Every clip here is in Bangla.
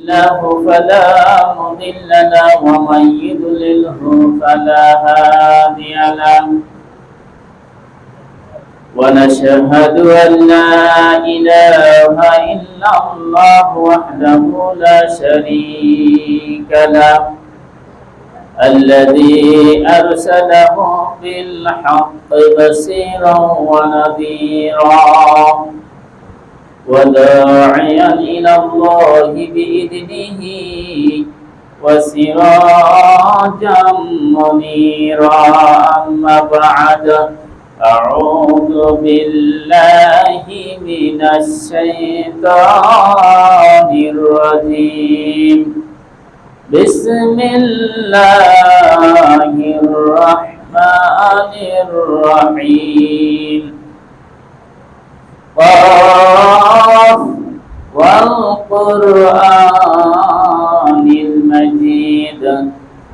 له فلا مضل له ومن يضلله فلا هادي له ونشهد أن لا إله إلا الله وحده لا شريك له الذي أرسله بالحق بشيرا ونذيرا وداعيا إلى الله بإذنه وسراجا منيرا أما بعد أعوذ بالله من الشيطان الرجيم بسم الله الرحمن الرحيم قاف والقرآن المجيد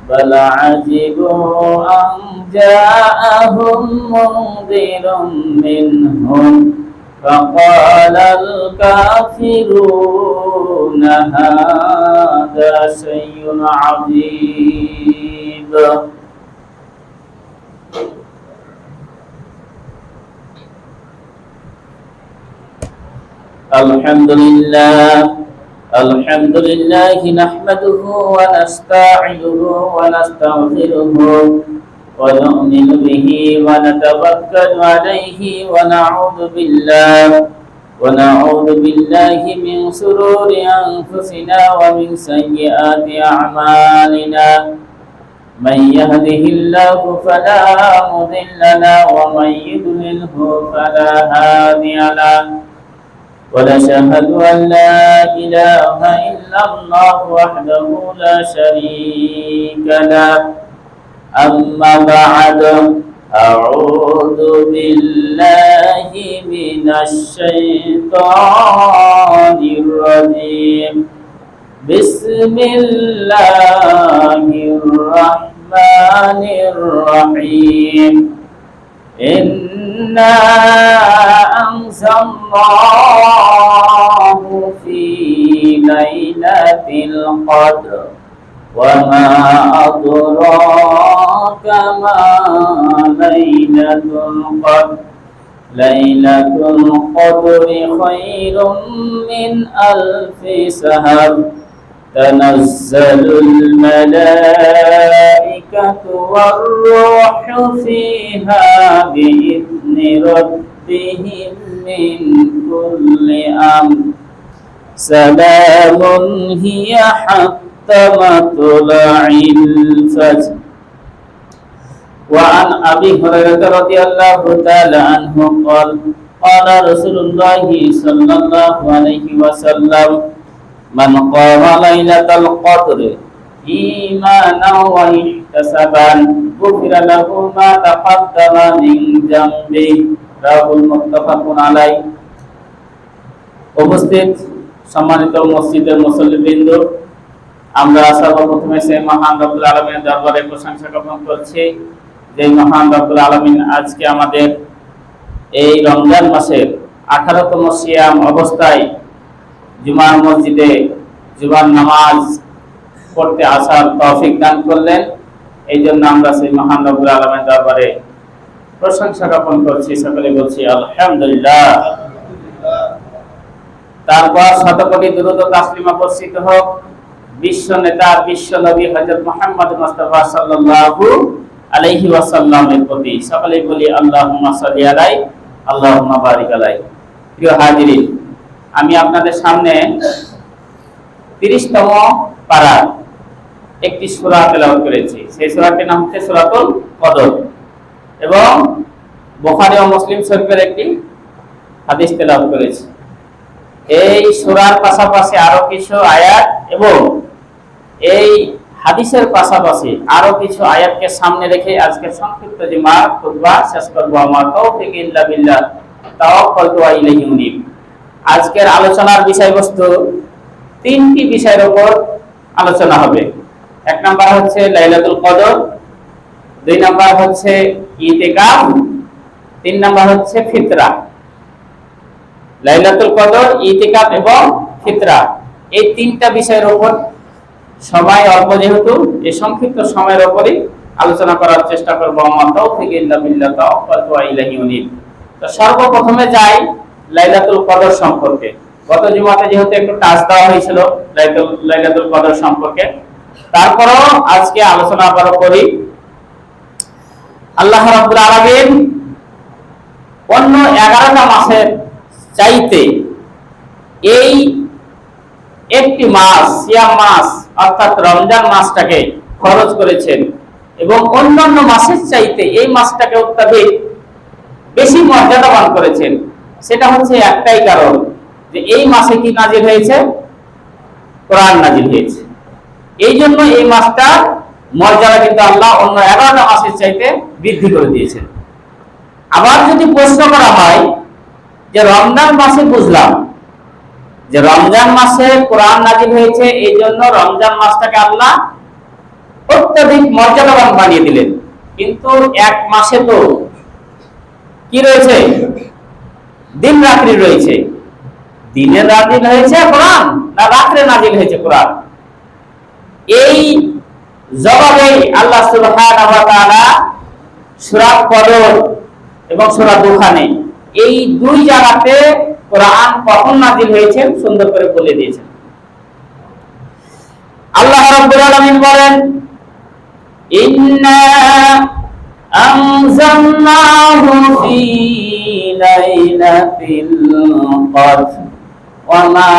بل عجبوا أن جاءهم منذر منهم فقال الكافرون هذا شيء عجيب الحمد لله نحمده ونستعينه ونستغفره ونؤمن به ونتوكل عليه ونعوذ بالله من شرور أنفسنا ومن سيئات أعمالنا من يهده الله فلا مضل له ومن يضلله فلا هادي له ونشهد أن لا إله إلا الله وحده لا شريك له أما بعد أعوذ بالله من الشيطان الرجيم بسم الله الرحمن الرحيم إنا أنزلناه في ليلة القدر وما أدراك ما ليلة القدر ليلة القدر خير من ألف شهر تنزل الملائكة والروح فيها بإذن ربهم من كل أمر سلام هي حتى مطلع الفجر وعن أبي هريرة رضي الله تعالى عنه قال قال رسول الله صلى الله عليه وسلم من قام ليلة القدر إيمانا واحتسابا غفر له ما تقدم من ذنبه রাহুল মুত্তাফাকুন আলাই। উপস্থিত সম্মানিত মসজিদের মুসল্লিবৃন্দ, আমরা সর্বপ্রথমে সেই মহান রব্বুল আলামিনের দরবারে প্রশংসা জ্ঞাপন করছি যে মহান রব্বুল আলামিন আজকে আমাদের এই রমজান মাসের 18তম সিয়াম অবস্থায় জুমার মসজিদে জুমার নামাজ পড়তে আসার তৌফিক দান করলেন। এই জন্য আমরা সেই মহান রব্বুল আলামিনের দরবারে প্রশংসা জ্ঞাপন করছি, সকলে বলছি আলহামদুলিল্লাহ। তারপর শতকোটি দুরূদ ও তাসলিমা বর্ষিত হোক বিশ্ব নেতা বিশ্ব নবী হযরত মুহাম্মদ মুস্তাফা সাল্লাল্লাহু আলাইহি ওয়াসাল্লামের প্রতি। সকলে বলি আল্লাহুম্মা সাল্লি আলাইহি আল্লাহুম্মা বারিক আলাইহি। প্রিয় হাজিরিন, আমি আপনাদের সামনে 30তম পারার একটি সূরা তেলাওয়াত করেছি। সেই সূরাটির নাম হচ্ছে সূরাতুল কদর এবং বুখারী ও মুসলিম শরীফের একটি হাদিস তেলাওয়াত করেছি। এই সূরার পাশাপাশি আরো কিছু আয়াত এবং এই হাদিসের পাশাপাশি আরো কিছু আয়াতকে সামনে রেখে আজকে সংক্ষিপ্ত জুমার খুতবা শেষ করব। আমার তৌফিক ইল্লা বিল্লাহ তাওয়াক্কালতু ওয়া ইলাইহি উনীব। আজকের আলোচনার বিষয়বস্তু তিনটি বিষয়ের উপর আলোচনা হবে। এক নাম্বার হচ্ছে লাইলাতুল কদর, দুই নাম্বার হচ্ছে ইতিকাফ, তিন নাম্বার হচ্ছে ফিতরা। লাইলাতুল কদর, ইতিকাফ এবং ফিতরা এই তিনটা বিষয়ের উপর সময় অল্প, যেহেতু এই সংক্ষিপ্ত সময়ের উপরই আলোচনা করার চেষ্টা করব। আমা তাওফিক ইল্লা বিল্লাহ, তাওয়াক্কালতু ইলাইহি উনীব। তো সর্বপ্রথমে যাই লাইলাতুল কদর সম্পর্কে। গত জুমাতে যেহেতু একটু টাচ দেওয়া হয়েছিল লাইলাতুল কদর সম্পর্কে, তারপরও আজকে আলোচনা আবারও করি। আল্লাহ রাব্বুল আলামিন অন্য 11টা মাসের চাইতে এই একটি মাস, সিয়াম মাস অর্থাৎ রমজান মাসটাকে খরচ করেছেন, এবং অন্যান্য মাসের চাইতে এই মাসটাকে অত্যাধিক বেশি মর্যাদাবান করেছেন। সেটা হচ্ছে একটাই কারণ, যে এই মাসে কি নাজিল হয়েছে? কোরআন নাজিল হয়েছে। এই জন্য এই মাসটার মর্যাদা কিন্তু আল্লাহ অন্য 11টা মাসের চাইতে বৃদ্ধি করে দিয়েছেন। আবার যদি প্রশ্ন করা হয় যে রমজান মাসে বুঝলাম যে রমজান মাসে কোরআন নাজিল হয়েছে, এই জন্য রমজান মাসটাকে আল্লাহ অত্যধিক মর্যাদাবান বানিয়ে দিলেন, কিন্তু এক মাসে তো কি রয়েছে? দিন রাত্রি রয়েছে। দিনের নাজিল হয়েছে কোরআন না রাত্রে নাজিল হয়েছে কোরআন? এই জবাবে আল্লাহ সুবহানাহু ওয়া তাআলা সূরা কদর এবং সূরা দুখানে এই দুই জায়গাতে কোরআন কখন নাজিল হয়েছে সুন্দর করে বলে দিয়েছেন। আল্লাহ রাব্বুল আলামিন বলেন, ইন্না আনজালনাহু ফি লাইলাতিল কদর ওয়া মা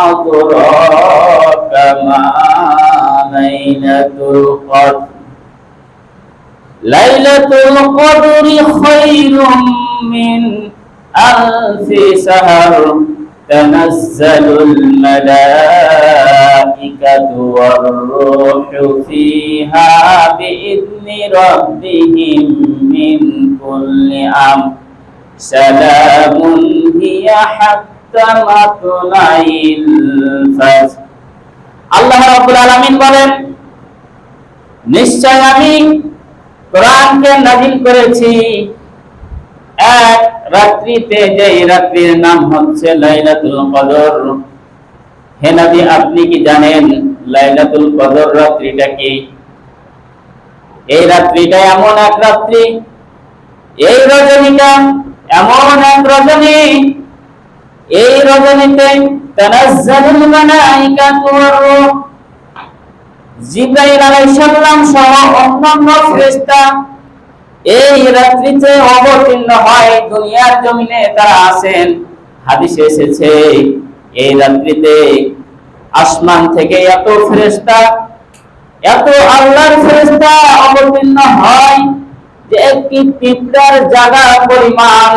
আদরাকা মা লাইলাতুল কদর লাইলাতুল কদরি খায়রুম মিন আলফি শাহর তানাজ্জালুল মালাইকাতু ওয়ার রূহু ফিহা বিইذনি রাব্বিহিম মিন কুল্লি আমর সালামুন হিয়া হাত্তা মাতলাইল ফাজর। আল্লাহ রাব্বুল আলামিন বলেন, নিশ্চয় আমি কোরআনকে নাজিল করেছি এক রাত্রিতে, যে রাত্রির নাম হচ্ছে লাইলাতুল কদর। হে নবী, আপনি কি জানেন লাইলাতুল কদর রাত্রিটা কি? এই রাত্রিটা এমন এক রাত্রি, এই রজনীটা এমন এক রজনী, এই রজনীতে তানাজ্জালুল মালাইকাতু ওয়ার রূহ, জিবরাইল আলাইহিস সালাম সহ অন্যান্য ফেরেশতা এই রাত্রিতে অবতীর্ণ হয়, দুনিয়ার জমিনে তারা আছেন। হাদিসে এসেছে এই রাত্রিতে আসমান থেকে এত ফেরেশতা, এত আল্লাহর ফেরেশতা অবতীর্ণ হয় যে একটি পিঁপড়ার জায়গা পরিমাণ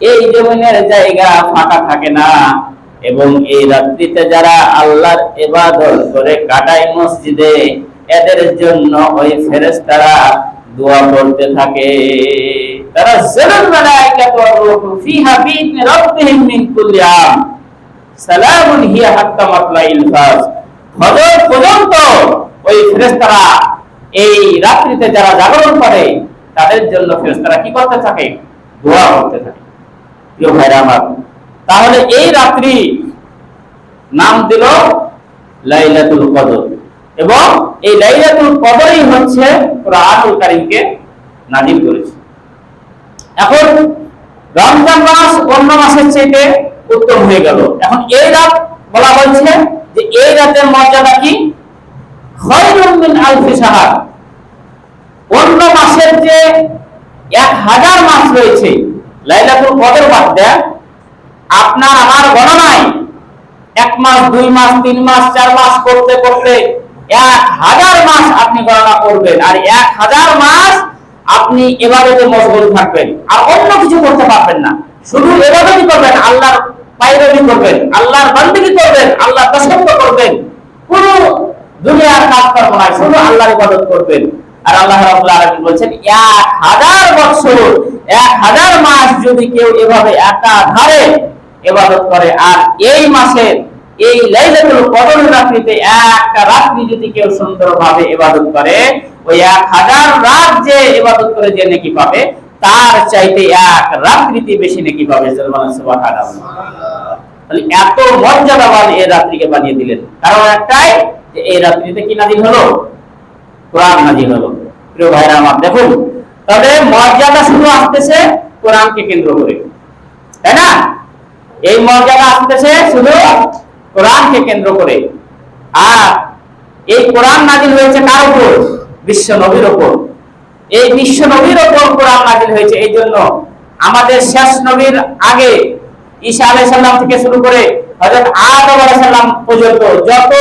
এই জমিনের জায়গা ফাঁকা থাকে না। এবং এই রাত্রিতে যারা আল্লাহর ইবাদত করে কাটায় মসজিদে, এদের জন্য ওই ফেরেশতারা দোয়া করতে থাকে। তারা জালাল মালাইকাতু ওয়ার রূহু ফিহা বিইذনি রাব্বিহিম মিন কুল্লি আম সালামুন হিয়া হাত্তা মাতলাইল ফাজর। ফজর পর্যন্ত ওই ফেরেশতারা এই রাত্রিতে যারা জাগরণ করে তাদের জন্য ফেরেশতারা কি করতে থাকে? দোয়া করতে থাকে। প্রিয় ভাইরা আমার, তাহলে এই রাত্রি নাম দিল লাইলাতুল কদর, এবং এই লাইলাতুল কদরই হচ্ছে কোরআনুল কারীমকে নাযিল করেছে। এখন রমজান মাস অন্য মাসের চেয়ে উত্তম হয়ে গেল। এখন এই রাত বলা হচ্ছে যে এই রাতের মর্যাদা কি? খায়রুম মিন আলফি শাহর। অন্য মাসের যে 1000 মাস রয়েছে, লাইলাতুল কদর বাদ দেন, আপনার আমার গণনায় 1 মাস 2 মাস 3 মাস 4 মাস করতে করতে 1000 মাস আপনি গণনা করবেন, আর 1000 মাস আপনি ইবাদতে মশগুল থাকবেন, আর অন্য কিছু করতে পারবেন না। শুধু ইবাদতই করবেন, আল্লাহর পায়রাবি করবেন, আল্লাহর বান্দেগি করবেন, আল্লাহর দাসত্ব করবেন, কোন দুনিয়ার কাজ করবেন না, শুধু আল্লাহর ইবাদত করবেন। আর আল্লাহ রাব্বুল আলামিন বলেন 1000 বছর 1000 মাস যদি কেউ এভাবে একাধারে ইবাদত করে, আর এই মাসের এই লাইলাতুল কদর রাত্রিতে একটা রাত্রি যদি কেউ সুন্দরভাবে ইবাদত করে, ওই 1000 রাত যে ইবাদত করে যে নেকি পাবে, তার চাইতে এক রাত্রিতে বেশি নেকি পাবে। সুবহানাল্লাহ। তাহলে এত মর্যাদাবান এই রাত্রিকে বানিয়ে দিলেন, কারণ একটাই যে এই রাত্রিতে কি নাজিল হলো? কোরআন নাজিল হলো। প্রিয় ভাইরা আমার, দেখুন তাহলে মর্যাদা শুধু আসতেছে কোরআনকে কেন্দ্র করে, তাই না? এই মর্যাদা আসতেছে শুধু কোরআনকে কেন্দ্র করে। আর এই কোরআন নাজিল হয়েছে কার উপর? বিশ্ব নবীর উপর। এই বিশ্ব নবীর উপর কোরআন নাজিল হয়েছে। এই জন্য আমাদের শেষ নবীর আগে ঈসা আলাইহিস সালাম থেকে শুরু করে হযরত আদম আলাইহিস সালাম পর্যন্ত যত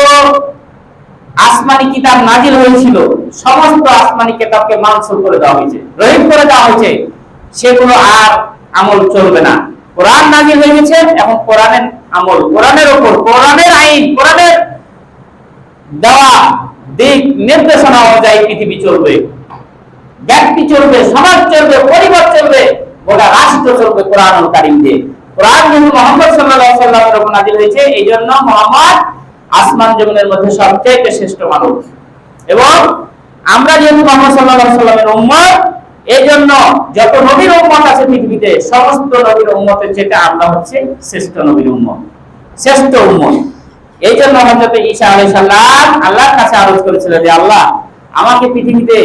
আসমানি কিতাব নাজিল হয়েছিল, সমস্ত আসমানি কিতাবকে মানসুখ করে দেওয়া হয়েছে, রহিত করে দেওয়া হয়েছে। সেগুলো আর আমল চলবে না। কোরআন নাজিল হয়ে গেছে, এখন কোরআনের আমল, কোরআনের উপর, কোরআনের আইন, কোরআনের দেওয়া দিক নির্দেশনা অনুযায়ী পৃথিবী চলবে, ব্যক্তি চলবে, সমাজ চলবে, পরিবার চলবে, গোটা রাষ্ট্র চলবে কোরআনুল কারীম দিয়ে। কোরআন যেহেতু মুহাম্মদ সাল্লাল্লাহু আলাইহি ওয়াসাল্লামের উপর নাজিল হয়েছে, এই জন্য মুহাম্মদ আসমান জমিনের মধ্যে সবচেয়ে শ্রেষ্ঠ মানুষ। এবং আমরা যেহেতু মুহাম্মদ সাল্লাল্লাহু আলাইহি ওয়াসাল্লামের উম্মত, এই জন্য যত নবীর উম্মত আছে পৃথিবীতে, সমস্ত নবীর উম্মতের চেয়ে আমরা হচ্ছে শ্রেষ্ঠ নবীর উম্মত, শ্রেষ্ঠ উম্মত। এই জন্য হযরত ঈসা আলাইহিস সালাম আল্লাহর কাছে আরজ করেছিলেন যে আল্লাহ, আমাকে পৃথিবীতে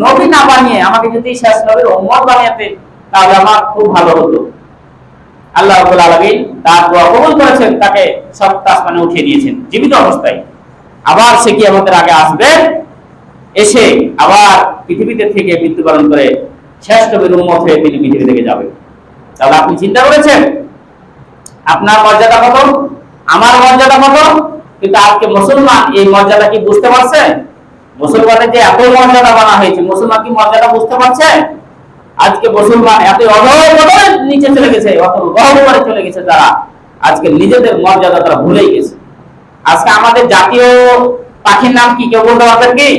নবী না বানিয়ে আমাকে যদি শেষ নবীর উম্মত বানাতে, তাহলে আমার খুব ভালো হতো। আল্লাহ রাব্বুল আলামিন তার দোয়া কবুল করেছেন, তাকে সপ্ত আসমানে উঠিয়ে দিয়েছেন জীবিত অবস্থায়। আবার সে কিয়ামতের আগে আসবে, এসে আবার পৃথিবীতে থেকে মৃত্যুবরণ করে শেষ নবীর উম্মত হয়ে তিনি পৃথিবী থেকে যাবে। তাহলে আপনি চিন্তা করেছেন আপনার মর্যাদা কত, আমার মর্যাদা কত? কিন্তু আজকে মুসলমান এই মর্যাদা কি বুঝতে পারছে? মুসলমানের যে এত মর্যাদা বানা হয়েছে, মুসলমান কি মর্যাদা বুঝতে পারছে? আজকে মুসলমান এত অধঃপতনের নিচে চলে গেছে, অত গহ্বরে চলে গেছে, তারা আজকে নিজেদের মর্যাদা তারা ভুলেই গেছে। আজকে আমাদের জাতীয় পাখির নাম কি কেউ বলতে পারবেন কি?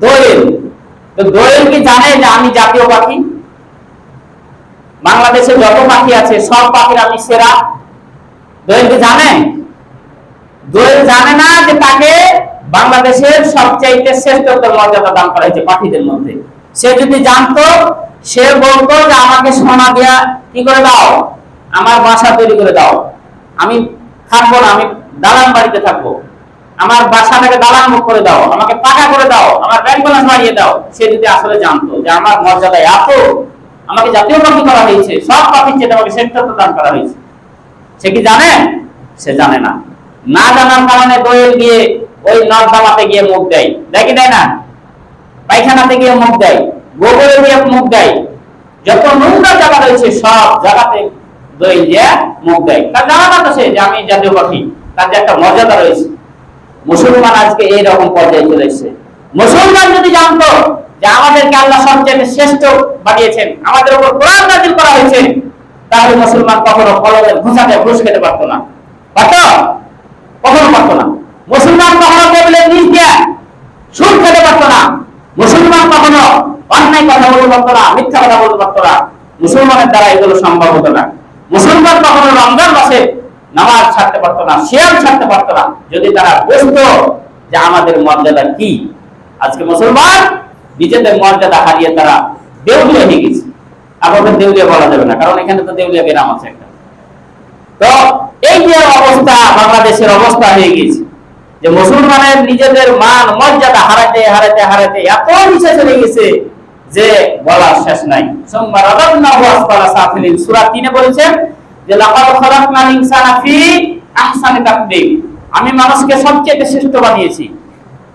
দোয়েল। তো দোয়েল কি জানে যে আমি জাতীয় পাখি? বাংলাদেশে যত পাখি আছে সব পাখির আমি সেরা। দোয়েল কি জানে? দোয়েল জানে না যে তাকে বাংলাদেশের সবচাইতে শ্রেষ্ঠত্ব মর্যাদা দান করা হয়েছে পাখিদের মধ্যে। সে যদি জানতো, সে বলতো যে আমাকে সোনা দিয়া কি করে দাও, আমার বাসা তৈরি করে দাও, আমি থাকবো না, আমি দালান বাড়িতে থাকবো, আমার বাসাটাকে দালান মুখ করে দাও, আমাকে পাকা করে দাও, আমার ব্যাংক ব্যালেন্স বাড়িয়ে দাও। সে যদি আসলে জানতো যে আমার মর্যাদা এত, আমাকে জাতীয় পাখি করা হয়েছে, সব পাখির চেয়ে আমাকে শ্রেষ্ঠত্ব দান করা হয়েছে, সে কি জানে? সে জানে না। না জানার কারণে দোয়েল গিয়ে ওই নর্দমাতে গিয়ে মুখ দেয়, দেয় কি দেয় না? পায়খানাতে গিয়ে মুখ দেয়, গোবরে গিয়ে মুখ দেয়, যত নোংরা জায়গা রয়েছে সব জায়গাতে দোয়েল দিয়ে মুখ দেয়। তার জানা না তো সে যে আমি জাতীয় পাখি, তার যে একটা মর্যাদা রয়েছে। মুসলমান আজকে এইরকম পর্যায়ে চলে এসেছে। মুসলমান যদি জানতো যে আমাদেরকে আল্লাহ সবচেয়ে শ্রেষ্ঠ বানিয়েছেন, আমাদের উপর কোরআন নাযিল করা হয়েছে, তাহলে মুসলমান কখনো কলমের ঘুষাতে ঘুষ খেতে পারতো না। পারতো? কখনো পারতো না। মুসলমান কখনো টেবিলের নিচ দিয়ে সুদ খেতে পারতো না। মুসলমান কখনো অন্যায় কথা বলতে পারতো না, মিথ্যা কথা বলতে পারতো না। মুসলমানের দ্বারা এগুলো সম্ভব হতো না। মুসলমান কখনো রমজান মাসে নামাজ ছাড়তে পারতো না, সিয়াম ছাড়তে পারতো না, যদি তারা বুঝতো যে আমাদের মর্যাদা কি। আজকে মুসলমান নিজেদের মর্যাদা হারিয়ে তারা দেউলিয়া হয়ে গেছে। আমাদের দেউলিয়া বলা যাবে না, কারণ এখানে তো দেউলিয়া গ্রাম আছে একটা। তো এই যে অবস্থা, বাংলাদেশের অবস্থা হয়ে গেছে যে মুসলমানের নিজেদের মান মর্যাদা হারাতে হারাতে হারাতে এত নিচে চলে গেছে যে বলার শেষ নাই। সুম্মা রাদাদনাহু আসফালা সাফিলিন, সূরা 3 এ বলেছেন যে লাকাদ খালাকনাল ইনসানা ফি আহসানি তাকওয়িম, আমি মানুষকে সবচেয়ে শ্রেষ্ঠ বানিয়েছি।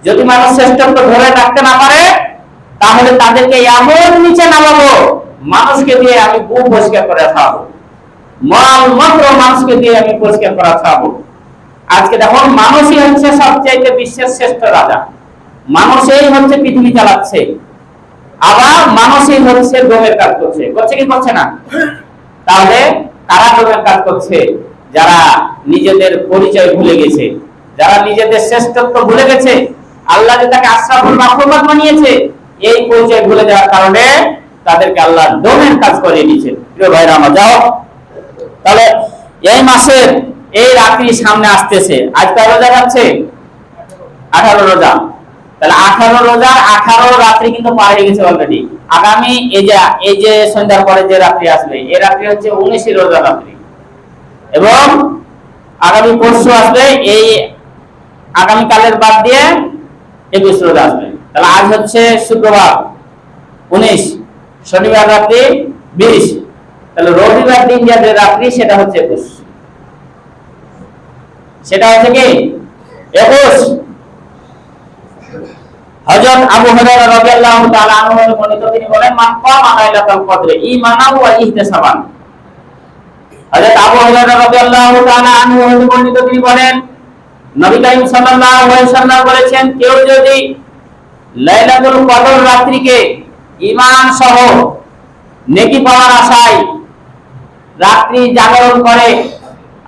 যদি মানুষ শ্রেষ্ঠত্ব ধরে রাখতে না পারে, তাহলে তাদেরকে এমন নিচে নামাবো, মানুষকে দিয়ে আমি গু পরিষ্কার করে খাওয়াবো, মল মাত্র মানুষকে দিয়ে আমি পরিষ্কার করা খাওয়াবো। আজকে দেখুন, মানুষই হচ্ছে সবচেয়ে বিশ্বের শ্রেষ্ঠ রাজা, মানুষই হচ্ছে পৃথিবী চালাচ্ছে, আবার মানুষই হচ্ছে ডোমের কাজ করছে। করছে কি করছে না? তাহলে কারা ডোমের কাজ করছে? যারা নিজেদের পরিচয় ভুলে গেছে, যারা নিজেদের শ্রেষ্ঠত্ব ভুলে গেছে, আল্লাহ যে তাকে আশরাফুল মাখলুকাত বানিয়েছে, এই পরিচয় ভুলে যাওয়ার কারণে তাদেরকে আল্লাহ ডোমের কাজ করিয়ে দিয়েছে। প্রিয় ভাইরা আমার, যাও তাহলে এই মাসের এই রাত্রি সামনে আসতেছে। আজ কয় রোজা যাচ্ছে? 18 রোজা। তাহলে 18 রোজার 18 রাত্রি কিন্তু পার হয়ে গেছে অলরেডি। আগামী এই যে সন্ধ্যার পরে যে রাত্রি আসবে, এই রাত্রি হচ্ছে 19 রোজা রাত্রি। এবং আগামী পরশু আসবে, এই আগামীকালের বাদ দিয়ে 21 রোজা আসবে। তাহলে আজ হচ্ছে শুক্রবার 19, শনিবার রাত্রি 20, তাহলে রবিবার দিন যে রাত্রি সেটা হচ্ছে 21, সেটা হচ্ছে কি 21। হযরত আবু হুরায়রা রাদিয়াল্লাহু তাআলা আনহু হতে বর্ণিত, তিনি বলেন মান কামা লাইলাতুল কদর ঈমানান ওয়া ইহতিসাবান। হযরত আবু হুরায়রা রাদিয়াল্লাহু তাআলা আনহু হতে বর্ণিত, তিনি বলেন নবী করিম সাল্লাল্লাহু আলাইহি ওয়াসাল্লাম বলেছেন, কেউ যদি লাইলাতুল কদর রাত্রিকে ঈমান সহ নেকি পাওয়ার আশায় রাত্রি জাগরণ করে,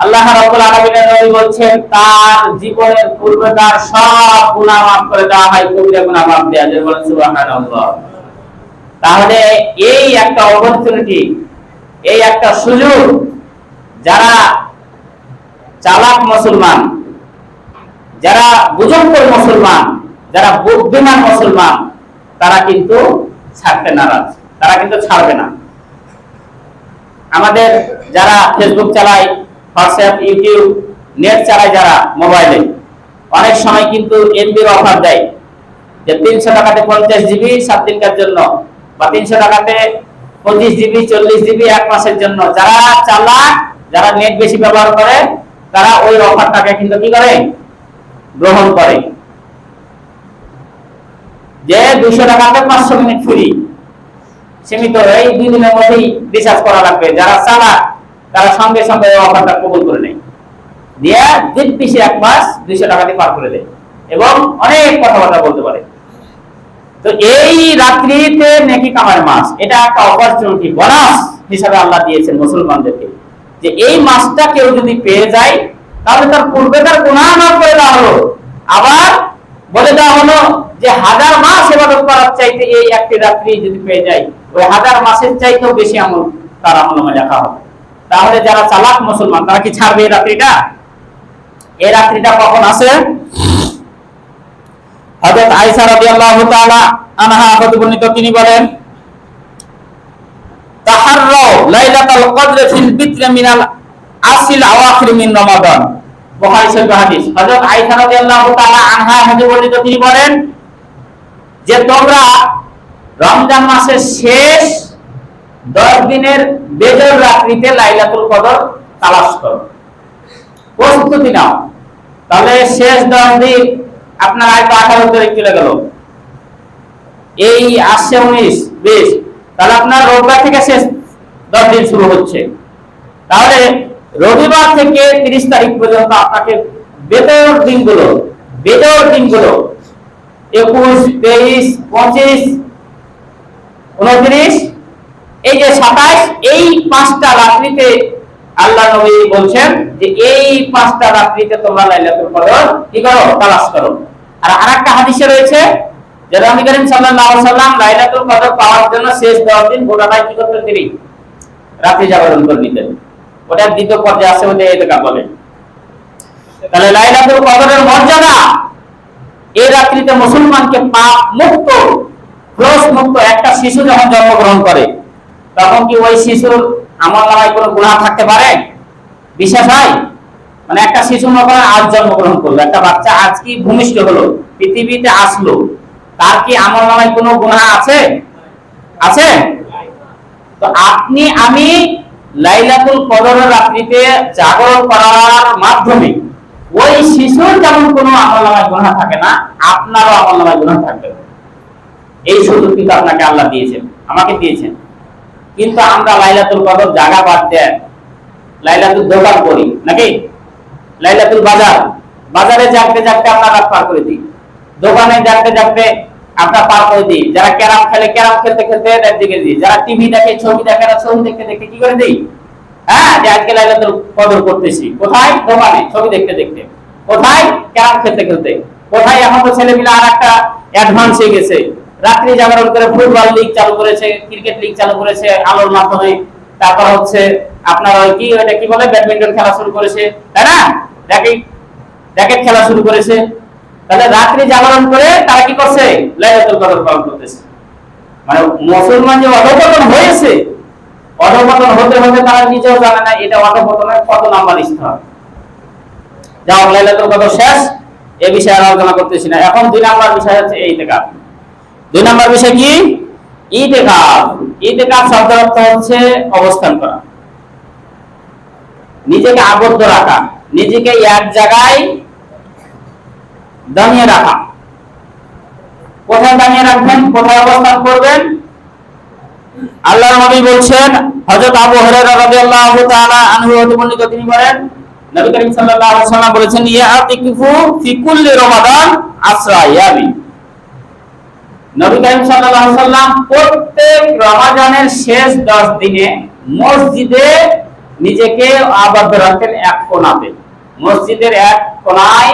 আল্লাহ রাব্বুল আলামিনের নবী বলছেন তার জীবনের পূর্বেকার সব গুনাহ মাফ করে দেওয়া হয়, কবিরা গুনাহ মাফ দেওয়া যায়। বলেন সুবহানাল্লাহ। তাহলে এই একটা অপরচুনিটি, এই একটা সুযোগ, যারা চালাক মুসলমান, যারা বুঝুনখোর মুসলমান, যারা বুদ্ধিমান মুসলমান, তারা কিন্তু ছাড়তে নারাজ, তারা কিন্তু ছাড়বে না। আমাদের যারা ফেসবুক চালায়, হোয়াটসঅ্যাপ, ইউটিউব, নেট চালায় যারা মোবাইলে, অনেক সময় কিন্তু এমবির অফার দেয় যে 300 টাকাতে 50 জিবি 7 দিনকার জন্য, বা 300 টাকাতে 25 জিবি 40 জিবি 1 মাসের জন্য। যারা চালাক, যারা নেট বেশি ব্যবহার করে, তারা ওই অফারটাকে কিন্তু কি করে, গ্রহণ করে, যে 200 টাকাতে 500 মিনিট ফ্রি, সীমিত, এই 2 দিনের মধ্যেই রিচার্জ করা লাগবে। যারা চালাক তারা সঙ্গে সঙ্গে অফারটা কবুল করে নেয়, দিয়া দিন পিছে 1 মাস 200 টাকা দিয়ে পার করে দেয় এবং অনেক কথাবার্তা বলতে পারে। তো এই রাত্রিতে নেকি কামার মাস, এটা একটা অপরচুনিটি, বোনাস হিসাবে আল্লাহ দিয়েছেন মুসলমানদেরকে, যে এই মাসটা কেউ যদি পেয়ে যায় তাহলে তার পূর্বেকার গুনাহ মাফ করে দেওয়া হলো। আবার বলে দেওয়া হলো যে 1000 মাস ইবাদত করার চাইতে এই একটি রাত্রি যদি পেয়ে যায়, ওই 1000 মাসের চাইতেও বেশি আমল তার আমলনামায় লেখা হবে। তাহলে যারা চালাক মুসলমান, তারা কি ছাড়বে এই রাত্রিটা? এই রাত্রিটা কখন আসে? হযরত আয়েশা রাদিয়াল্লাহু তাআলা আনহা হতে বর্ণিত, তিনি বলেন তাহাররাউ লাইলাতুল কদর ফিল বিত্র মিনাল আসিল আওয়াখির মিন রমাদান। বুখারী শরীফ হাদিস। হযরত আয়েশা রাদিয়াল্লাহু তাআলা আনহা হতে বর্ণিত, তিনি বলেন যে তোমরা রমজান মাসের শেষ 10 দিনের বেজর রাত্রিতে লাইলাতুল কদর তালাশ করো, প্রস্তুতি নাও। তাহলে শেষ 10 দিন আপনার আয়তো 18 তারিখ চলে গেল, এই আসছে 19, 20, তাহলে আপনার রোববার থেকে শেষ 10 দিন শুরু হচ্ছে। তাহলে রবিবার থেকে 30 তারিখ পর্যন্ত আপনাকে বেজর দিনগুলো 21, 23, 25, 29, এই যে 27, এই 5টা রাত্রিতে আল্লাহ নবী বলছেন যে এই 5টা রাত্রিতে তোমরা লাইলাতুল কদর কি করো, তালাশ করো। আর আরেকটা হাদিসে রয়েছে যে নবী করিম সাল্লাল্লাহু আলাইহি ওয়াসাল্লাম লাইলাতুল কদর পাওয়ার জন্য শেষ 10 দিন গোটাটাই কি করতেন, তিনি রাতে জাগরণ করে নিতেন। ওটা দ্বিতীয় পর্যায়ে আছে, ওটা ইতিকাফ বলে। তাহলে লাইলাতুল কদরের মর্যাদা, এই রাত্রিতে মুসলমানকে পাপ মুক্ত, দোষ মুক্ত। একটা শিশু যখন জন্মগ্রহণ করে, তখন কি ওই শিশুর আমলনামায় কোনো গুনাহ থাকতে পারে? বিশ্বাস হয়? মানে একটা শিশু মনে আজ জন্মগ্রহণ করলো, একটা বাচ্চা আজ কি ভূমিষ্ঠ হলো, পৃথিবীতে আসলো, তার কি আমলনামায় কোনো গুনাহ আছে? আছে? তো আপনি আমি লাইলাতুল কদরের রাত্রিতে জাগরণ করার মাধ্যমে ওই শিশুর যেমন কোনো আমলনামায় গুনাহ থাকে না, আপনারও আমলনামায় গুনাহ থাকবে। এই সুযোগ কিন্তু আপনাকে আল্লাহ দিয়েছেন, আমাকে দিয়েছেন। কিন্তু আমরা লাইলাতুল কদর জাগা বাদ দেন, লাইলাতুল দোকান করি নাকি, লাইলাতুল বাজারে জাগতে জাগতে আমরা রাত পার করে দিই, দোকানে জাগতে জাগতে আমরা পার করে দিই। যারা ক্যারাম খেলে, ক্যারাম খেলতে খেলতে রাত দিকে দিই। যারা টিভি দেখে, ছবি দেখে না, ছবি দেখতে দেখতে কি করে দিই, হ্যাঁ, যে আজকে লাইলাতুল কদর করতেছি। কোথায়? দোকানে ছবি দেখতে দেখতে। কোথায়? ক্যারাম খেলতে খেলতে। কোথায়? এখন তো ছেলেমেয়েরা আর একটা অ্যাডভান্স হয়ে গেছে, রাত্রি জাগরণ করে ফুটবল লিগ চালু করেছে, ক্রিকেট লিগ চালু করেছে আলোর মাধ্যমে। তারপর হচ্ছে আপনার ওই কি, ওটা কি বলে, ব্যাডমিন্টন খেলা শুরু করেছে, তাই না, র্যাকেট খেলা শুরু করেছে। তাহলে রাত্রি জাগরণ করে তারা কি করছে, লাইলাতুল কদর পালন করতেছে। মানে মুসলমান যে অধঃপতন হয়েছে, অধঃপতন হতে হতে তারা নিজেও জানে না এটা অধঃপতনের কত নাম্বার স্তর। যাও লাইলাতুল কদর শেষ, এই বিষয়ে আলোচনা করতেছি না। এখন 2 নাম্বার বিষয় হচ্ছে ইতিকাফ। 2 নাম্বার বিষয় কি? ইতিকাফ। ইতিকাফ শব্দের অর্থ হচ্ছে অবস্থান করা, নিজেকে আবদ্ধ রাখা, নিজেকে এক জায়গায় দাঁড়িয়ে রাখা। কোথায় দাঁড়িয়ে রাখবেন, কোথায় অবস্থান করবেন? আল্লাহর নবী বলছেন, হযরত আবু হুরায়রা রাদিয়াল্লাহু তাআলা আনহু হতে বর্ণিত, তিনি বলেন নবী করিম সাল্লাল্লাহু আলাইহি ওয়াসাল্লাম বলেছেন, ইয়াতিকুফু ফি কুল্লি রমাদান আসরা ইয়ামি। নবী করিম সাল্লাল্লাহু আলাইহি ওয়াসাল্লাম প্রত্যেক রমাদানের শেষ 10 দিনে মসজিদে নিজেকে আবদ্ধ রাখতেন এক কোণাতে। মসজিদের এক কোণায়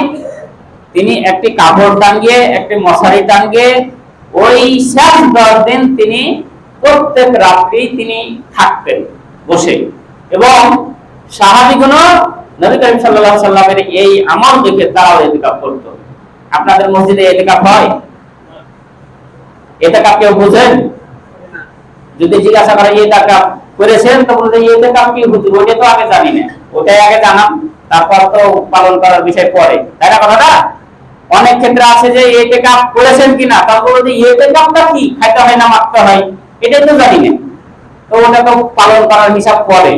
তিনি একটি কাপড় টাঙিয়ে, একটি মশারি টাঙিয়ে ওই শেষ 10 দিন তিনি প্রত্যেক রাত্রি তিনি থাকতেন বসে। এবং সাহাবীগণ নবী করিম সাল্লাল্লাহু আলাইহি ওয়াসাল্লামের এই আমল দেখে তারাও ইতিকাফ করত। আপনাদের মসজিদে ইতিকাফ হয়? ইতিকাফ কেউ বুঝেন? যদি জিজ্ঞাসা করে ইতিকাফ করেছেন তো বলতে ইতিকাফ কি বুঝি, ওটা তো আগে জানি না, ওটাই আগে জানাম, তারপর তো পালন করার বিষয় পরে, তাই না কথাটা? অনেক ক্ষেত্রে আছে যে ইতিকাফ করেছেন কিনা, তারপর বলতে ইতিকাফটা কি, খাইতে হয় না মারতে হয়, এটা তো জানি না, তো ওটা তো পালন করার হিসাব পরে।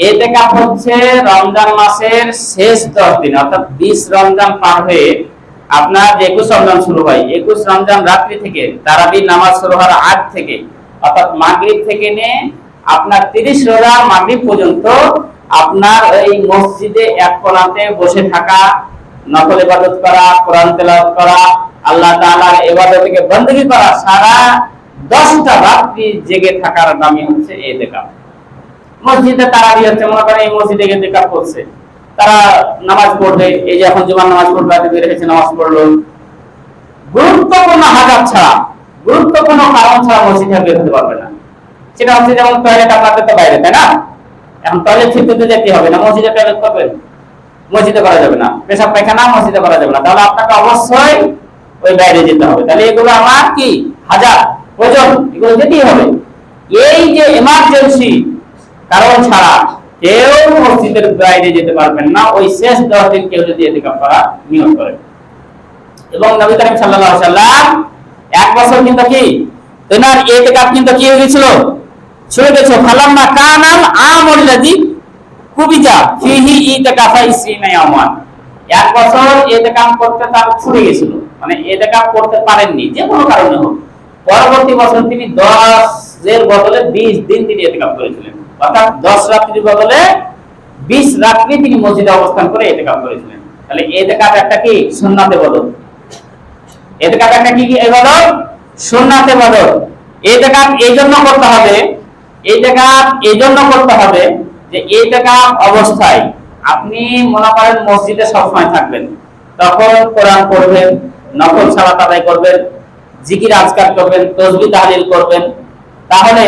ইতিকাফ হচ্ছে রমজান মাসের শেষ 10 দিন, অর্থাৎ 20 রমজান পার হয়ে আপনার 21 রমজান শুরু হয়। 21 রমজান রাত্রি থেকে তারাবি নামাজ শুরু হওয়ার আগ থেকে, অর্থাৎ মাগরিব থেকে নিয়ে আপনার 30 রোজা মাগরিব পর্যন্ত আপনার এই মসজিদে এক কোণাতে বসে থাকা, নফল ইবাদত করা, কোরআন তেলাওয়াত করা, আল্লাহ তাআলার ইবাদতকে বندگی করা, সারা 10টা রাত্রি জেগে থাকার নামই হচ্ছে ইতিকাফ। মসজিদে তারাবি হচ্ছে, মনে করেন এই মসজিদে ইতিকাফ করছে, তারা নামাজ পড়বে, এই যে এখন জুমার নামাজ পড়বে, আগে বের হয়েছে নামাজ পড়লো, গুরুত্বপূর্ণ হাজার ছাড়া, গুরুত্বপূর্ণ কারণ ছাড়া মসজিদে বের হতে পারবে না। সেটা হচ্ছে যেমন টয়লেট, আপনাদের তো বাইরে, তাই না? এখন টয়লেট ছিটতে যেতে হবে না, মসজিদে টয়লেট করবেন, মসজিদে করা যাবে না, পেশাব পায়খানা মসজিদে করা যাবে না, তাহলে আপনাকে অবশ্যই ওই বাইরে যেতে হবে। তাহলে এগুলো আমার কি হাজার প্রয়োজন, এগুলো যেতেই হবে। এই যে এমার্জেন্সি কারণ ছাড়া কেউ মসজিদের বাইরে যেতে পারবেন না, ওই শেষ 10 দিন কেউ যদি ইতিকাফ করা নিয়ত করে। এবং নবী করিম সাল্লাল্লাহু আলাইহি ওয়াসাল্লাম 1 বছর কিন্তু কি তেনার ইতিকাফ কিন্তু কি হয়ে গেছিল, ছুটে গেছে। ফালাম্মা কানাল আমুল্লাযী কুবিজা ফিহি ইতিকাফা 20 ইয়ামান। 1 বছর ইতিকাফ করতে তার ছুটে গেছিল, মানে ইতিকাফ করতে পারেননি যে কোনো কারণে হোক। পরবর্তী বছর তিনি 10 এর বদলে 20 দিন তিনি ইতিকাফ করেছিলেন, অর্থাৎ 10 রাত্রির বদলে 20 রাত্রি তিনি মসজিদে অবস্থান করে ইতিকাফ করেছিলেন। তাহলে ইতিকাফ একটা কি সুন্নাতে বদল, ইতিকাফ একটা কি ইবাদত, সুন্নাতে বদল। ইতিকাফ এইজন্য করতে হবে, ইতিকাফ এইজন্য করতে হবে যে ইতিকাফ অবস্থায় আপনি মনে করেন মসজিদে সবসময় থাকবেন, তখন কোরআন পড়বেন, নফল সালাত আদায় করবেন, জিকির আজকার করবেন, তাসবিহ তাহলিল করবেন। তাহলে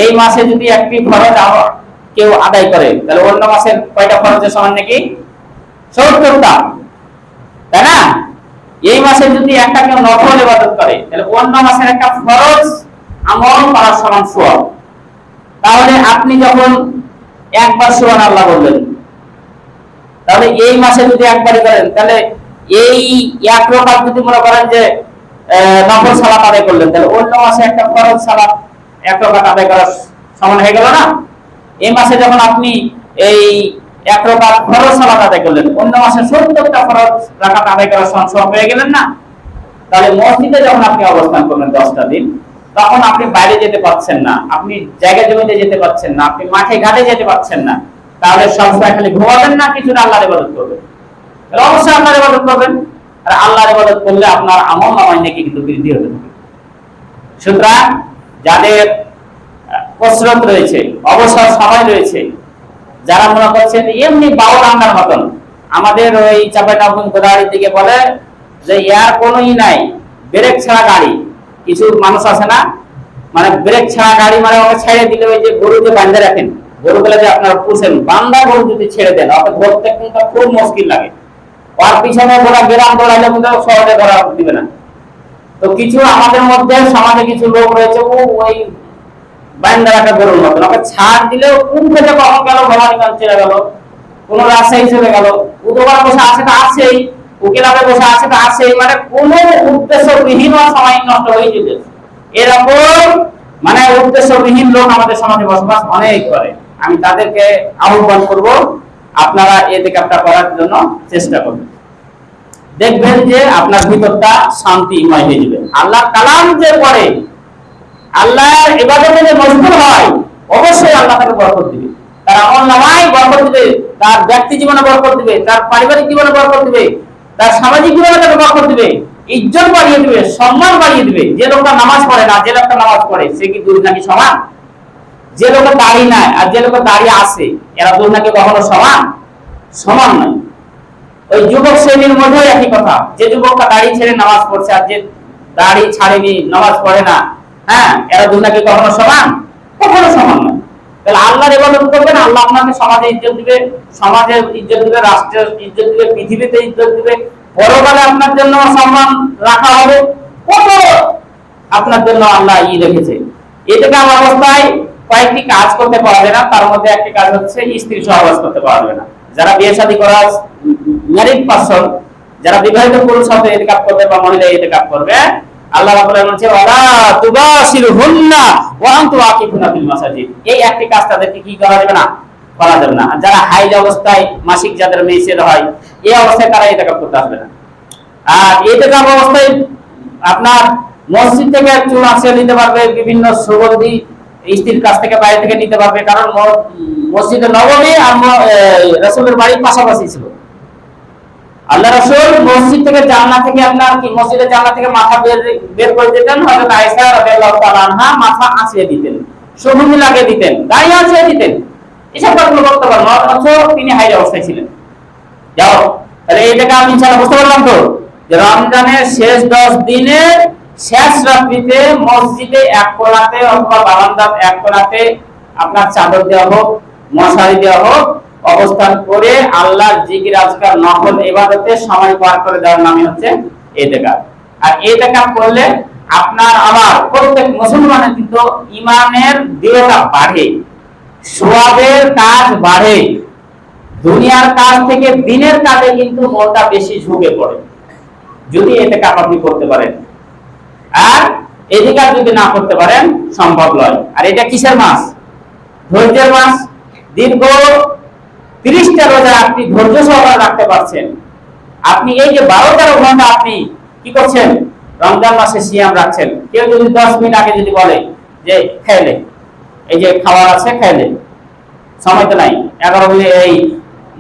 এই মাসে যদি একটি ফরজ কেউ আদায় করে, তাহলে অন্য মাসের কয়টা ফরজের সমান নাকি? 70টা, তাই না? এই মাসে যদি একটা কেউ নফল ইবাদত করে, তাহলে অন্য মাসের একটা ফরজ আমল করার সমান সওয়াব। তাহলে আপনি যখন একবার সুবহানাল্লাহ বললেন, তাহলে এই মাসে যদি একবারই করেন, তাহলে এই এক রাকাত যদি মনে করেন যে নফল সালাত আদায় করলেন, তাহলে অন্য মাসে একটা ফরজ সালাত এক রাকাত আদায় করার সমান হয়ে গেল না? এই মাসে যখন আপনি এই এক রাকাত ফরজ সালাত আদায় করলেন, অন্য মাসে 70টা ফরজ রাকাত আদায় করার সমান সওয়াব হয়ে গেলেন না? তাহলে মসজিদে যখন আপনি অবস্থান করবেন 10টা দিন, তখন আপনি বাইরে যেতে পারছেন না, আপনি জায়গা জমিতে যেতে পারছেন না, আপনি মাঠে ঘাটে যেতে পারছেন না, তাহলে সবসময় খালি ঘুমাবেন না, কিছু আল্লাহর ইবাদত করবেন। তাহলে অবশ্যই আল্লাহর ইবাদত করবেন, আর আল্লাহর ইবাদত করলে আপনার আমল নামায় নেকি কিন্তু বৃদ্ধি হতে থাকে। সুতরাং যাদের কসরত রয়েছে, অবসর সময় রয়েছে, যারা মনে করছেন এমনি বাউল আন্ডার মতন, আমাদের ওই চাঁপাইনবাবগঞ্জ গোদাগাড়ির দিকে বলে যে ইয়ার কোনোই নাই, ব্রেক ছাড়া গাড়ি। কিছু মানুষ আছে না, মানে ব্রেক ছাড়া গাড়ি, মানে ওকে ছেড়ে দিলে ওই যে গরু যে বাঁধে রাখেন, গরুগুলো যে আপনারা পুষেন, বান্ধা গরু যদি ছেড়ে দেন, ওকে ধরতে কিন্তু খুব মুশকিল লাগে, ওর পিছনে ঘোড়া গ্রাম দৌড়াইলে কিন্তু সহজে ধরা দিবে না। তো কিছু আমাদের মধ্যে সমাজে কিছু লোক রয়েছে, ওই বাইন্দা রাখা গরুর মতন, ওকে ছাড় দিলেও কোন থেকে কখন গেল, ভবানীগঞ্জ চলে গেল, কোন রাজশাহী চলে গেল, উদোবার বসে আছে তো আছেই, উকিলাবে বসে আছে তো আছেই, মানে কোন উদ্দেশ্যবিহীন সময় নষ্ট হয়ে যেতেছে। এরকম মানে উদ্দেশ্যবিহীন লোক আমাদের সমাজে বসবাস অনেক করে। আমি তাদেরকে আহ্বান করব, আপনারা এতেকাপটা করার জন্য চেষ্টা করবেন। দেখবেন যে আপনার ভিতরটা শান্তিময় হয়ে যাবে। আল্লাহ কালাম যে পড়ে, আল্লাহর ইবাদতে যে মশগুল হয়, অবশ্যই আল্লাহ তাকে বরকত দিবে, তার আমলনামায় বরকত দিবে, তার ব্যক্তি জীবনে বরকত দিবে, তার পারিবারিক জীবনে বরকত দিবে, তার সামাজিক জীবনে তাকে বরকত দিবে, ইজ্জত বাড়িয়ে দিবে, সম্মান বাড়িয়ে দিবে। যে লোকটা নামাজ পড়ে না, যে লোকটা নামাজ পড়ে, সে কি দুই নাকি সমান? যে লোকের দাড়ি নাই আর যে লোকের দাড়ি আছে, এরা দুই নাকি কখনো সমান? সমান নয়। ওই যুবক শ্রেণীর মধ্যে একই কথা, যে যুবকটা দাড়ি ছেড়ে নামাজ পড়ছে আর যে দাড়ি ছাড়েনি, নামাজ পড়ে না, হ্যাঁ, এরা দুই নাকি কখনো সমান? কখনো সমান নয়। তাহলে আল্লাহর ইবাদত করবেন, আল্লাহ আপনাকে সমাজে ইজ্জত দিবে, সমাজে ইজ্জত দিবে, রাষ্ট্রের ইজ্জত দিবে, পৃথিবীতে ইজ্জত দিবে, পরকালে আপনার জন্য সম্মান রাখা হবে। কত আপনার জন্য আল্লাহ রেখেছে। এটাকে আমার অবস্থায় কয়েকটি কাজ করতে পারবে না, তার মধ্যে একটি কাজ হচ্ছে স্ত্রী সহবাস করতে পারবে না। যারা বিয়ে শাদী করা ম্যারিড পারসন, যারা বিবাহিত পুরুষ সাথে ইতিকাফ করবে বা মহিলা ইতিকাফ করবে, আল্লাহ রাব্বুল আলামিন বলেন ওয়ালা তুবাশিরুহুন্না ওয়া আনতুম আকিফুনা ফিল মাসাজিদ। এই একটি কাজ তাদেরকে কি করা যাবে না? করা যাবে না। যারা হাইজ অবস্থায়, মাসিক যাদের মেন্সেস হয়, এই অবস্থায় তারা ইতিকাফ করতে আসবে না। আর ইতিকাফ অবস্থায় আপনার মসজিদ থেকে চুন আসিয়ে নিতে পারবে, বিভিন্ন সুগন্ধি স্ত্রীর কাছ থেকে, বাইরে থেকে নিতে পারবে, কারণ মসজিদে নববী আর রাসূলের বাড়ির পাশাপাশি ছিল। আল্লাহ রাসূল মসজিদ থেকে জান্নাত থেকে আপনার কি মসজিদের জান্নাত থেকে মাথা বের করে দিতেন, হযরত আয়েশা রাদিয়াল্লাহু তাআলা আনহা মাথা আঁচিয়ে দিতেন, সুগন্ধি লাগিয়ে দিতেন, গায়ে আঁচিয়ে দিতেন। এসব কাজগুলো করতে পারেন, অথচ তিনি হাইজ অবস্থায় ছিলেন। যাও, তাহলে এটাকে আমি ইনশাআল্লাহ বুঝতে পারলাম তো, যে রমজানের শেষ 10 দিনের শেষ রাত্রিতে মসজিদে এক কোণাতে অথবা বারান্দার এক কোণাতে আপনার চাদর দেওয়া হোক, মশারি দেওয়া হোক, অবস্থান করে আল্লাহর জিকির আজকার নফল ইবাদতে সময় পার করে দেওয়ার নামই হচ্ছে ইতিকাফ। আর ইতিকাফ করলে আপনার আমার প্রত্যেক মুসলমানের কিন্তু ঈমানের দৃঢ়তা বাড়ে, সওয়াবের কাজ বাড়ে, দুনিয়ার কাজ থেকে দিনের কাজে কিন্তু মনটা বেশি ঝুঁকে পড়ে যদি ইতিকাফ আপনি করতে পারেন। আর ইতিকাফ যদি না করতে পারেন সম্ভব নয়। আর এটা কিসের মাস? ধৈর্যের মাস। দীর্ঘ 30টা রোজা আপনি ধৈর্য সহকারে রাখতে পারছেন। আপনি এই যে 12-13 ঘন্টা আপনি কি করছেন? রমজান মাসে সিয়াম রাখছেন। কেউ যদি 10 মিনিট আগে যদি বলে যে খেলে, এই যে খাবার আছে খেলে, সময় তো নাই, 11 মিনিট, এই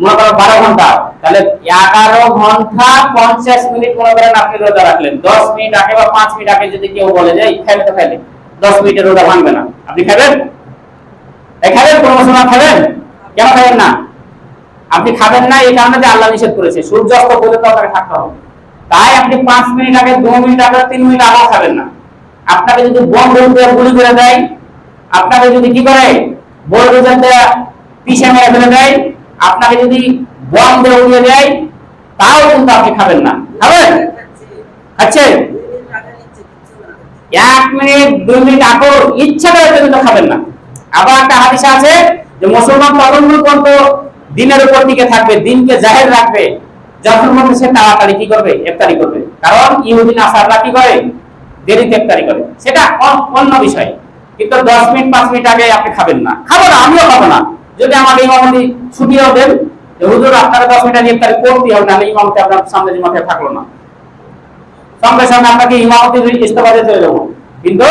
মনে করেন 12 ঘন্টা, তাহলে 11 ঘন্টা 50 মিনিট মনে করেন আপনি রোজা রাখলেন। 10 মিনিট আগে বা 5 মিনিট আগে যদি কেউ বলে যে খেলে তো খেলে, 10 মিনিটের রোজা ভাঙবে না, আপনি খাবেন? খাবেন? কোনো মুসলমান খাবেন? কেন খাবেন না? আপনি খাবেন না এই কারণে যে আল্লাহ নিষেধ করেছে, সূর্যাস্ত পর্যন্ত আপনাকে থাকতে হবে। তাই আপনি 5 মিনিট আগে, 2 মিনিট আগে, 3 মিনিট আগে খাবেন না। আপনাকে যদি বন্ধ করে গুলি করে দেয়, আপনাকে যদি কি করে বলরোজাতে পিছে মেরে ফেলে দেয়, আপনাকে যদি বন্ধ উড়িয়ে দেয়, তাও কিন্তু আপনি খাবেন না। খাবেন? আচ্ছা, 1 মিনিট 2 মিনিট আগে ইচ্ছা করে কিন্তু খাবেন না। আবার একটা হাদিস আছে যে মুসলমান তখন পর্যন্ত দিনের উপর টিকে থাকবে, দিনকে জাহের রাখবে, যখন মনে সে তাড়াতাড়ি কি করবে? ইফতারি করবে। কারণ ইহুদি নাসাররা কি করে? দেরিতে ইফতারি করে। সেটা অন্য বিষয়, কিন্তু 10 মিনিট 5 মিনিট আগে আপনি খাবেন না। খাবো না, আমিও খাবো না। যদি আমাকে ইমামতি ছুটিও দেন যে হুজুর আপনারা 10 মিনিট আগে ইফতারি করতে হবে, নাহলে ইমামতি আপনার সামনে যে মাথায় থাকলো না, সঙ্গে সঙ্গে আপনাকে ইমামতি ইস্তফা দিয়ে চলে যাবো। কিন্তু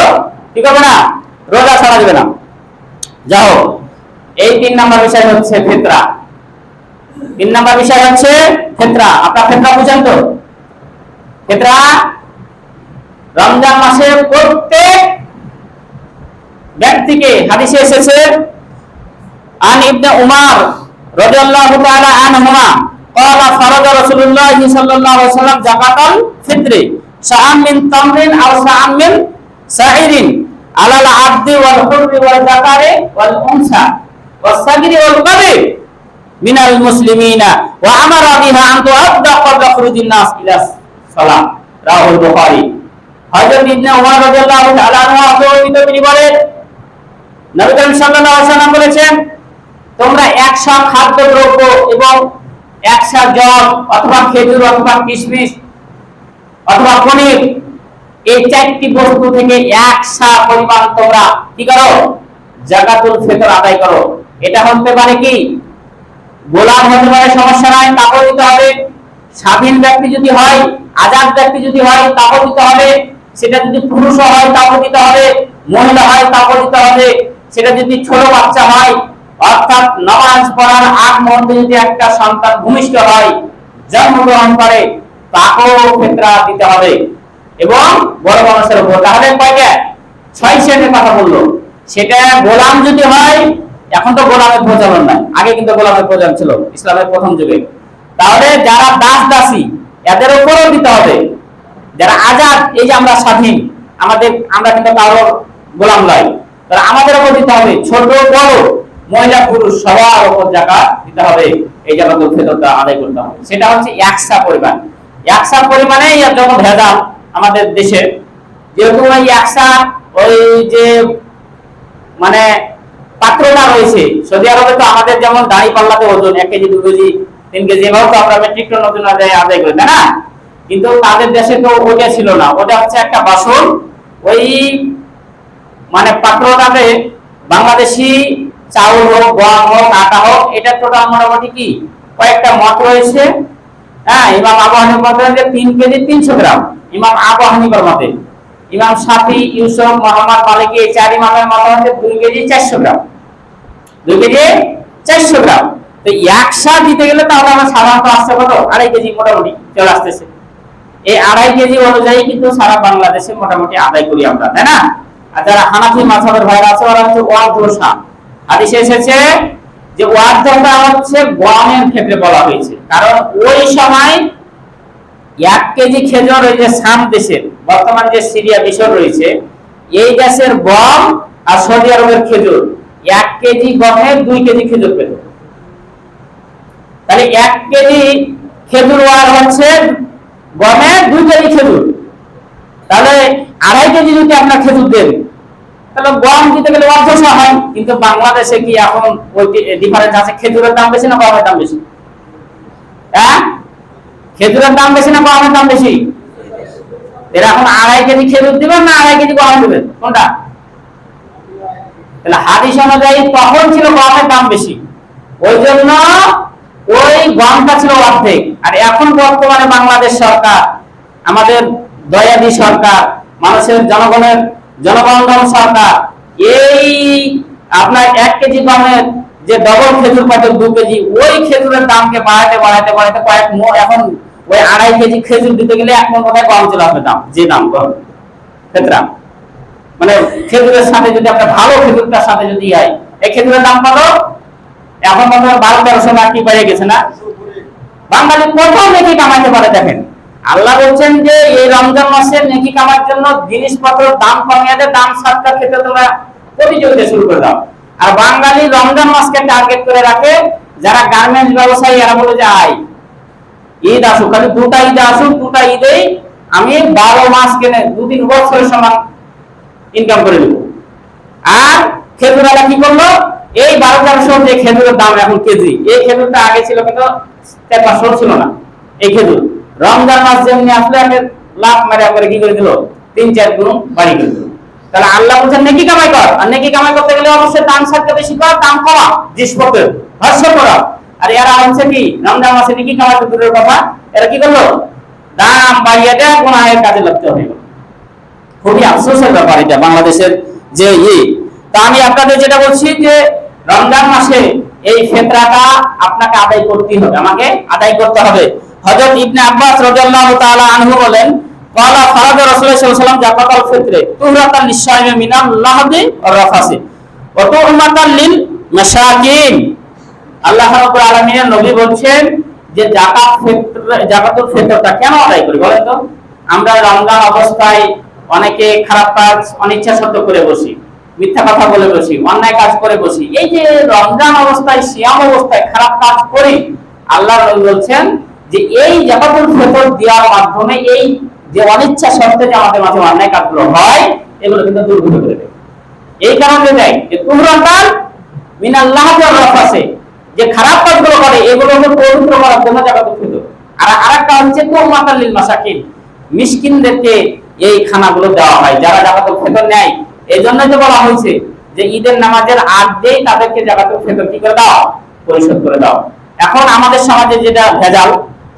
কি করবে না? রোজা ছাড়া যাবে না। যাও, এই 3 নাম্বার বিষয় হচ্ছে ফিতরা। 3 নাম্বার বিষয় হচ্ছে ফিতরা। আপনার ফিতরা বুঝেন তো? ফিতরা রমজান মাসে প্রত্যেক ব্যক্তিকে, হাদিসে এসেছে আন ইবনে উমর রাদিয়াল্লাহু তাআলা আনহুমা قال فرض رسول الله صلى الله عليه وسلم زكاة الفطر ساعًا من تمر أو ساعًا من شعير على العبد والحر والذكر والأنثى والصغير والكبير من المسلمين وأمر بها أن تؤدى قبل خروج الناس إلى الصلاة رواه البخاري। হযরত ইবনে উমর রাদিয়াল্লাহু তাআলা আনহু তিনি বলেন নবী করিম সাল্লাল্লাহু আলাইহি ওয়াসাল্লাম বলেছেন, তোমরা 100 খাদ্যদ্রব্য এবং 100 জল অথবা খেজুর অথবা কিশমিশ অথবা পনির, এই চারটি বস্তু থেকে 100 পরিমাণ তোমরা কি করো? যাকাতুল ফিতর আদায় করো। এটা হতে পারে কি? গোলাম হতে পারে, সমস্যা নাই, তাও দিতে হবে। স্বাধীন ব্যক্তি যদি হয়, আজাদ ব্যক্তি যদি হয়, তাও দিতে হবে। সেটা যদি পুরুষ হয় তাও দিতে হবে, মহিলা হয় তাও দিতে হবে। সেটা যদি ছোট বাচ্চা হয়, অর্থাৎ নামাজ পড়ার আগ মুহূর্তে যদি একটা সন্তান ভূমিষ্ঠ হয়, জন্মগ্রহণ করে, তাকেও ফিতরা দিতে হবে। এবং বড় মানুষের উপর। তাহলে কয়টা? 6 শ্রেণীর কথা বললো। সেটা গোলাম যদি হয়, এখন তো গোলামের প্রচলন নাই, আগে কিন্তু গোলামের প্রচলন ছিল ইসলামের প্রথম যুগে। তাহলে যারা দাস দাসী, এদের উপরও দিতে হবে। যারা আজাদ, এই যে আমরা স্বাধীন, আমরা কিন্তু কারোর গোলাম নয়, তারা আমাদের উপর দিতে হবে। ছোট বড়, মহিলা পুরুষ সবার উপর যাকাত দিতে হবে। এই যাকাতুল ফিতরটা আদায় করতে হবে। সেটা হচ্ছে 100 পরিমাণ। 100 পরিমাণে যত ভেজাল আমাদের দেশে, যেহেতু ওই 100 ওই যে মানে পাত্রটা রয়েছে। সৌদি আরবে তো আমাদের যেমন দাড়ি পাল্লাতে ওজন 1 কেজি 2 কেজি 3 কেজি, এভাবে তো আমরা মেট্রিক টন ওজন আদায় করি, তাই না? কিন্তু তাদের দেশে তো ওটা ছিল না। ওটা হচ্ছে একটা বাসন, ওই মানে পাত্রটাতে বাংলাদেশি চাউল হোক, গম হোক, আটা হোক, এটা টোটাল মোটামুটি কি কয়েকটা মত রয়েছে। হ্যাঁ, ইমাম আবু হানিফার মতে 3 কেজি 300 গ্রাম, ইমাম আবু হানিফার মতে। ইমাম শাফি, ইউসুফ, মুহাম্মদ, মালিকি, এই 4 ইমামের মত হচ্ছে 2 কেজি 400 গ্রাম। 2 কেজি 400 গ্রাম। তো 100 দিতে গেলে তাহলে আমরা সাধারণত আসছে কত? 2.5 কেজি মোটামুটি চলে আসতেছে। এই 2.5 কেজি অনুযায়ী কিন্তু সারা বাংলাদেশে মোটামুটি আদায় করি আমরা, তাই না? আর যারা হানাফি মাযহাবের ভাইরা আছে, ওরা হচ্ছে ওয়াদোসা। হাদিসে এসেছে যে ওয়াদটা হচ্ছে গমের ক্ষেত্রে বলা হয়েছে, কারণ ওই সময় 1 কেজি খেজুর, ওই যে শাম দেশের, বর্তমান যে সিরিয়া মিশর রয়েছে, এই দেশের গম আর সৌদি আরবের খেজুর, 1 কেজি গমে 2 কেজি খেজুর পেত। তাহলে 1 কেজি খেজুর আর হচ্ছে গমে 2 কেজি খেজুর। তাহলে 2.5 কেজি যদি আপনার খেজুর দেন, তাহলে গম দিতে গেলে অর্ধশো হয়। কিন্তু বাংলাদেশে কি এখন ওই ডিফারেন্স আছে? খেজুরের দাম বেশি না গমের দাম বেশি? হ্যাঁ, খেজুরের দাম বেশি না গমের দাম বেশি? এরা এখন 2.5 কেজি খেজুর দিবেন না 2.5 কেজি গম দিবেন, কোনটা? তাহলে হাদিস অনুযায়ী তখন ছিল গমের দাম বেশি, ওই জন্য ওই গমটা ছিল অর্ধেক। আর এখন বর্তমানে বাংলাদেশ সরকার, আমাদের দয়াদি সরকার, মানুষের জনগণের সরকার, এই আপনার 1 কেজি গমের যে ডবল খেজুর পাচ্ছে 2 কেজি, ওই খেজুরের দামকে বাড়াতে বাড়াতে বাড়াতে এখন ওই 2.5 কেজি খেজুর দিতে গেলে এখন কোথায় গম চলে আসবে দাম, যে দাম গম ক্ষেত্রা, মানে খেজুরের সাথে যদি আপনার ভালো খেজুরটার সাথে যদি হয়, এই খেজুরের দাম কত? এখন মনে হয় 1200 টাকা কি বেড়ে গেছে না? বাঙালি কত নেকি কামাইতে পারে দেখেন। আল্লাহ বলছেন যে এই রমজান মাসে নেকি কামার জন্য জিনিসপত্রের দাম কমিয়ে দেয়, দাম সৎকার ক্ষেত্রে তোমরা প্রতিযোগিতা শুরু করে দাও। আর বাঙালি রমজান মাসকে টার্গেট করে রাখে, যারা গার্মেন্টস ব্যবসায়ী, এরা বলে যে ঈদ আসুক, খালি 2টা ঈদ আসুক, 2টা ঈদেই আমি 12 মাস কেনে 2-3 বছরের সমান ইনকাম করে দেব। আর খেজুরওয়ালা কি করলো? এই 1200 যে খেজুরের দাম এখন কেজি, এই খেজুরটা আগে ছিল কিন্তু 400 ছিল না। এই খেজুর রমজান মাস যেমনি আসলে আমি লাভ মারে করে কি করে দিল? 3-4 গুণ বাড়ি করে দিল। তাহলে আল্লাহ বলছেন নেকি কামাই কর, আর নেকি কামাই করতে গেলে অবশ্যই দাম সাথে বেশি কর, দাম কমা, জিনিসপত্রের হর্ষ করা। আর এরা হচ্ছে কি রমজান মাসে নেকি কামাই তো দূরের কথা, এরা কি করলো? দাম বাড়িয়ে দেয়, গুনাহের কাজে লিপ্ত হয়ে গেল। খুবই আফসোসের ব্যাপার এটা বাংলাদেশের যে তা আমি আপনাদের যেটা বলছি যে রমজান মাসে এই ফিতরাটা আপনাকে আদায় করতেই হবে, আমাকে আদায় করতে হবে। হযরত ইবনে আব্বাস রাদিয়াল্লাহু তাআলা আনহু বলেন, ক্বালা ফারাদা রাসূলুল্লাহ সাল্লাল্লাহু আলাইহি ওয়াসাল্লাম যাকাতুল ফিতরে তুহরাতান লিশ-শাইমি মিনাল লাহদি ওয়ার রাফাসি ওয়া তুহমাতান লিল মাসাকিন। আল্লাহ রাব্বুল আলামিনের নবী বলছেন যে যাকাতুল ফিতরটা কেন আদায় করি বলেন তো? আমরা রমজান অবস্থায় অনেকে খারাপ কাজ অনিচ্ছা সত্ত্বেও করে বসি, মিথ্যা কথা বলে বসি, অন্যায় কাজ করে বসি। এই যে রমজান অবস্থায়, সিয়াম অবস্থায় খারাপ কাজ করি, আল্লাহর নবী বলছেন যে এই যাকাতুল ফিতর দেওয়ার মাধ্যমে এই যে অনিচ্ছা সত্ত্বেও যে আমাদের মাঝে অন্যায় কাজগুলো হয়, এগুলো কিন্তু দূর করে দেবে। এই কারণে দেয় যে তুহরাতান মিনাল্লাহ ওয়ার রাফাসে, যে খারাপ কাজগুলো করে এগুলোকে পবিত্র করার জন্য যাকাতুল ফিতর। আর আরেকটা হচ্ছে তুমাতাল লিল মাসাকিন, মিসকিনদেরকে এই খানাগুলো দেওয়া হয় যারা যাকাতুল ফিতর নেয়। এই জন্যই তো বলা হয়েছে যে ঈদের নামাজের আগেই তাদেরকে যাকাতুল ফিতর কি করে দাও, পরিশোধ করে দাও। এখন আমাদের সমাজে যেটা ভেজাল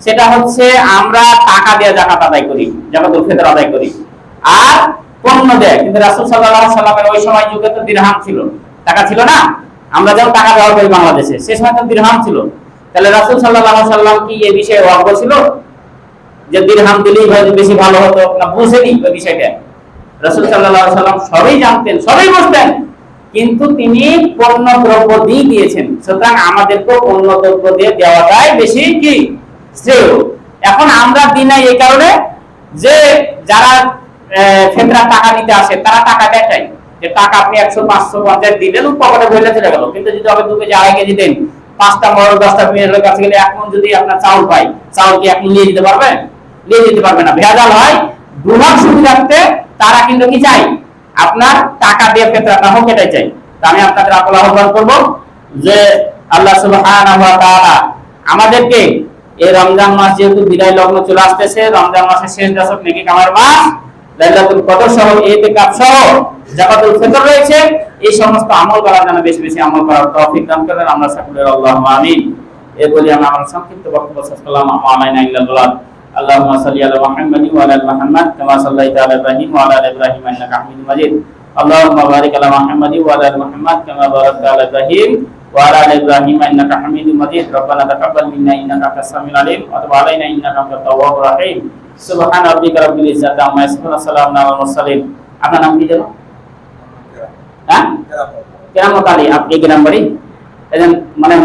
সেটা হচ্ছে আমরা টাকা দিয়ে যাকাত আদায় করি, যাকাতুল ফিতর আদায় করি, আর পণ্য দেয়। কিন্তু রাসূল সাল্লাল্লাহু আলাইহি সাল্লামের ওই সময় যুগে তো দিরহাম ছিল, টাকা ছিল না। আমরা যেমন টাকা ব্যবহার করি বাংলাদেশে, সে সময় তো দিরহাম ছিল। তাহলে রাসূল সাল্লাল্লাহু আলাইহি সাল্লাম কি এই বিষয়ে অজ্ঞ ছিল যে দিরহাম দিলেই হয়তো বেশি ভালো হতো, না বুঝেনি ওই বিষয়টা? রাসূল সাল্লাল্লাহু আলাইহি সাল্লাম সবই জানতেন, সবই বুঝতেন, কিন্তু তিনি পণ্য দ্রব্য দিয়ে দিয়েছেন। সুতরাং আমাদেরকেও পণ্য দ্রব্য দিয়ে দেওয়াটাই বেশি কি শ্রেয়। এখন আমরা দিই না এই কারণে যে যারা ফেতরা টাকা নিতে আসে তারা টাকা দেয় চাই, যে টাকা আপনি 100, 500, 50 দিলেন, পকেটে ভরে চলে গেল। কিন্তু যদি আপনি 2 কেজি 2.5 কেজি দেন, 5টা মরল 10টা মেয়ের কাছে গেলে 1 মণ যদি আপনার চাউল পাই, চাউল কি আপনি নিয়ে যেতে পারবেন? নিয়ে যেতে পারবে না। ভেজাল হয় দুভাগ সুবিধার্থে তারা কিন্তু কি চাই, আপনার টাকা দিয়ে ফেতরাটা হোক, এটাই চাই। তা আমি আপনাদের আহ্বান করব যে আল্লাহ সুবহানাহু ওয়া তাআলা আমাদেরকে এই রমজান মাস যেহেতু বিদায় লগ্ন চলে আসতেছে, রমজান মাসের শেষ দশক নেকি কামার মাস, লাইলাতুল কদর সহ ইতিকাফ সহ যাকাতুল ফিতর রয়েছে, এই সমস্ত আমল করার জন্য বেশি বেশি আমল করার তৌফিক দান করেন। আমরা সকলে আল্লাহুম্মা আমিন। এই বলি আমরা আমার সংক্ষিপ্ত বক্তব্য শেষ করলাম। আমাইনা ইল্লাল্লাহ। আল্লাহুম্মা সাল্লি আলা মুহাম্মাদিন ওয়া আলা মুহাম্মাদ কামা সাল্লাইতা আলা ইব্রাহিম ওয়া আলা আলি ইব্রাহিম ইন্নাকা হামিদুম মাজিদ। আল্লাহুম্মা বারিক আলা মুহাম্মাদিন ওয়া আলা মুহাম্মাদ কামা বারাকতা আলা ইব্রাহিম ওয়া আলা আলি ইব্রাহিম ইন্নাকা হামিদুম মাজিদ। রব্বানা তাকাব্বাল মিন্না ইন্নাকা আনতাস সামিউল আলিম ওয়া তুব আলাইনা ইন্নাকা আনতাত তাওয়াবুর রাহিম। সুবহানা রাব্বিকা রাব্বিল ইজ্জাতি আম্মা ইয়াসিফুন ওয়া সালামুন আলাল মুরসালিন। আপনার নাম কি যেন? হ্যাঁ, কেরামত আলী। আপনি কি নাম বাড়ি? এজন মানে